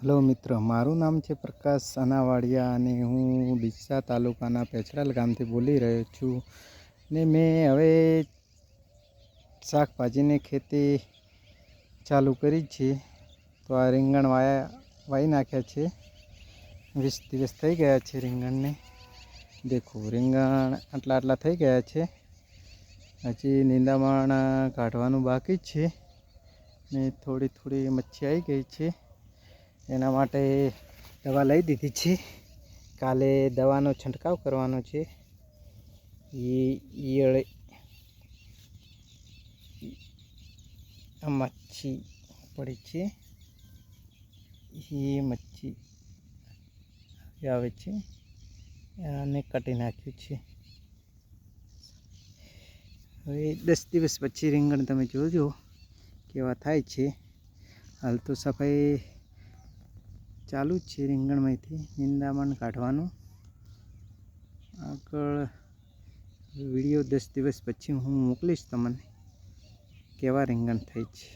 Hello મિત્ર, મારું નામ છે પ્રકાશ અનાવાડિયા અને હું ડીસા તાલુકાના પેછરાલ ગામથી બોલી રહ્યો છું. ને મેં હવે શાકભાજીની ખેતી ચાલુ કરી છે. તો આ રીંગણ વાવી નાખ્યા છે. 20 દિવસ થઈ ગયા છે રીંગણને. દેખો, રીંગણ આટલા થઈ ગયા છે. હજી નીંદામણ કાઢવાનું બાકી જ છે ને થોડી મચ્છી આવી ગઈ છે. એના માટે દવા લઈ દીધી છે. કાલે દવાનો છંટકાવ કરવાનો છે. ઈયળ મચ્છી પડી છે, એ મચ્છી આવે છે અને કાઢી નાખ્યું છે. હવે 10 દિવસ પછી રીંગણ તમે જોજો કેવા થાય છે. હાલ તો સફાઈ ચાલુ જ છે રીંગણમાંથી નિંદામણ કાઢવાનું. આગળ વિડીયો 10 દિવસ પછી હું મોકલીશ તમને કેવા રીંગણ થાય છે.